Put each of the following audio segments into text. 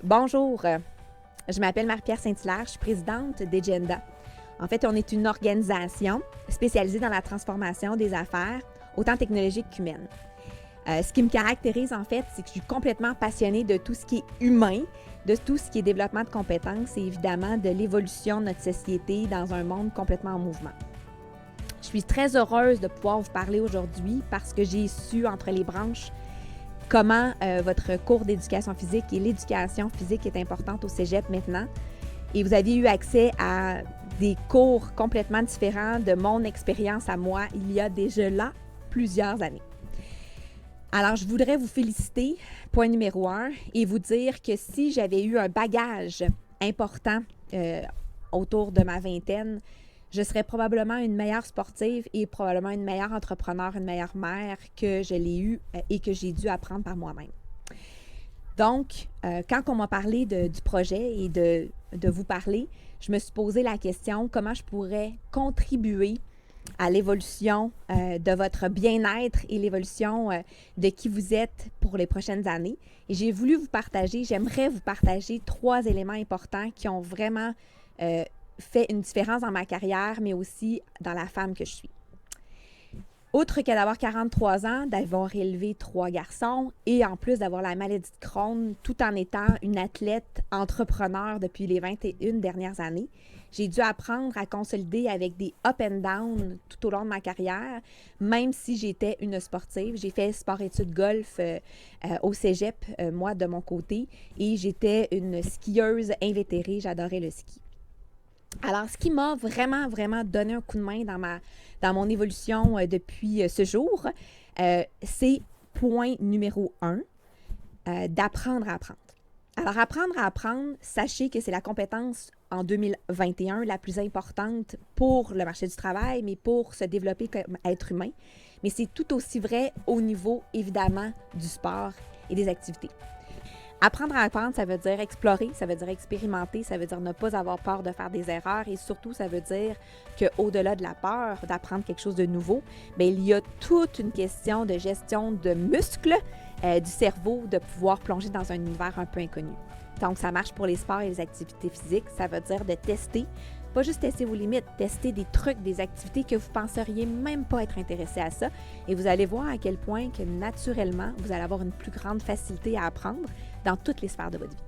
Bonjour, je m'appelle Marie-Pierre Saint-Hilaire, je suis présidente d'Egenda. En fait, on est une organisation spécialisée dans la transformation des affaires, autant technologiques qu'humaines. Ce qui me caractérise, en fait, c'est que je suis complètement passionnée de tout ce qui est humain, de tout ce qui est développement de compétences et évidemment de l'évolution de notre société dans un monde complètement en mouvement. Je suis très heureuse de pouvoir vous parler aujourd'hui parce que j'ai su entre les branches comment votre cours d'éducation physique et l'éducation physique est importante au cégep maintenant. Et vous aviez eu accès à des cours complètement différents de mon expérience à moi il y a déjà là plusieurs années. Alors, je voudrais vous féliciter, point numéro 1, et vous dire que si j'avais eu un bagage important autour de ma vingtaine, je serais probablement une meilleure sportive et probablement une meilleure entrepreneur, une meilleure mère que je l'ai eue et que j'ai dû apprendre par moi-même. Donc, quand on m'a parlé du projet et de vous parler, je me suis posé la question comment je pourrais contribuer à l'évolution de votre bien-être et l'évolution de qui vous êtes pour les prochaines années. Et j'aimerais vous partager 3 éléments importants qui ont vraiment fait une différence dans ma carrière, mais aussi dans la femme que je suis. Outre que d'avoir 43 ans, d'avoir élevé 3 garçons et en plus d'avoir la maladie de Crohn, tout en étant une athlète entrepreneur depuis les 21 dernières années, j'ai dû apprendre à consolider avec des up and down tout au long de ma carrière, même si j'étais une sportive. J'ai fait sport-études golf au cégep, moi de mon côté, et j'étais une skieuse invétérée, j'adorais le ski. Alors, ce qui m'a vraiment, vraiment donné un coup de main dans mon évolution depuis ce jour, c'est point numéro 1, d'apprendre à apprendre. Alors, apprendre à apprendre, sachez que c'est la compétence en 2021 la plus importante pour le marché du travail, mais pour se développer comme être humain. Mais c'est tout aussi vrai au niveau, évidemment, du sport et des activités. Apprendre à apprendre, ça veut dire explorer, ça veut dire expérimenter, ça veut dire ne pas avoir peur de faire des erreurs et surtout, ça veut dire qu'au-delà de la peur d'apprendre quelque chose de nouveau, bien, il y a toute une question de gestion de muscles du cerveau, de pouvoir plonger dans un univers un peu inconnu. Donc, ça marche pour les sports et les activités physiques. Ça veut dire de tester, pas juste tester vos limites, tester des trucs, des activités que vous ne penseriez même pas être intéressé à ça. Et vous allez voir à quel point que naturellement, vous allez avoir une plus grande facilité à apprendre dans toutes les sphères de votre vie.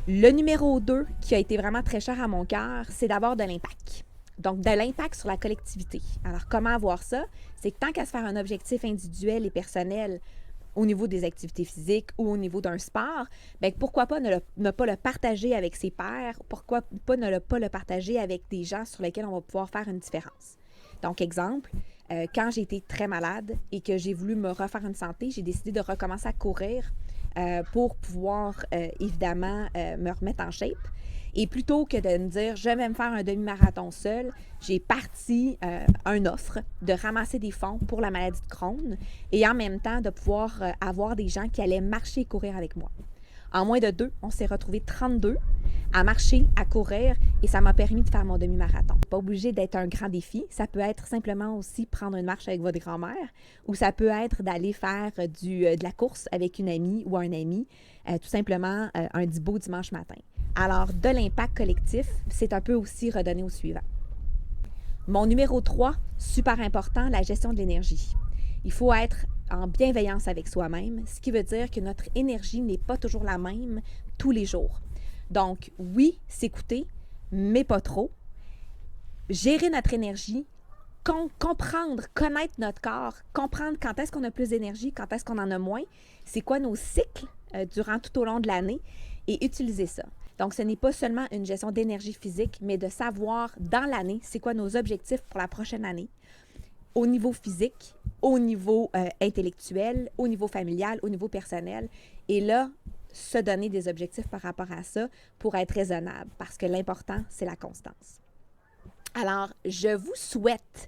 Le numéro 2, qui a été vraiment très cher à mon cœur, c'est d'avoir de l'impact. Donc, de l'impact sur la collectivité. Alors, comment avoir ça? C'est que tant qu'à se faire un objectif individuel et personnel au niveau des activités physiques ou au niveau d'un sport, bien, pourquoi pas ne pas le partager avec ses pairs? Pourquoi pas ne pas le partager avec des gens sur lesquels on va pouvoir faire une différence? Donc, exemple, quand j'ai été très malade et que j'ai voulu me refaire une santé, j'ai décidé de recommencer à courir pour pouvoir, évidemment, me remettre en shape. Et plutôt que de me dire « je vais me faire un demi-marathon seul », j'ai parti une offre de ramasser des fonds pour la maladie de Crohn et en même temps de pouvoir avoir des gens qui allaient marcher et courir avec moi. En moins de 2, on s'est retrouvés 32 à marcher, à courir et ça m'a permis de faire mon demi-marathon. Pas obligé d'être un grand défi, ça peut être simplement aussi prendre une marche avec votre grand-mère ou ça peut être d'aller faire de la course avec une amie ou un ami, tout simplement un beau dimanche matin. Alors, de l'impact collectif, c'est un peu aussi redonner au suivant. Mon numéro 3, super important, la gestion de l'énergie. Il faut être en bienveillance avec soi-même, ce qui veut dire que notre énergie n'est pas toujours la même tous les jours. Donc, oui, s'écouter, mais pas trop. Gérer notre énergie, comprendre, connaître notre corps, comprendre quand est-ce qu'on a plus d'énergie, quand est-ce qu'on en a moins, c'est quoi nos cycles durant tout au long de l'année et utiliser ça. Donc, ce n'est pas seulement une gestion d'énergie physique, mais de savoir dans l'année, c'est quoi nos objectifs pour la prochaine année, au niveau physique, au niveau intellectuel, au niveau familial, au niveau personnel. Et là, se donner des objectifs par rapport à ça pour être raisonnable, parce que l'important, c'est la constance. Alors, je vous souhaite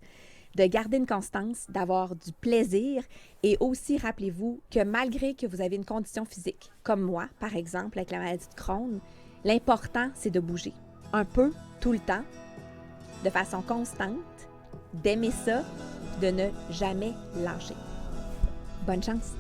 de garder une constance, d'avoir du plaisir et aussi, rappelez-vous que malgré que vous avez une condition physique, comme moi, par exemple, avec la maladie de Crohn, l'important, c'est de bouger un peu, tout le temps, de façon constante, d'aimer ça, de ne jamais lâcher. Bonne chance!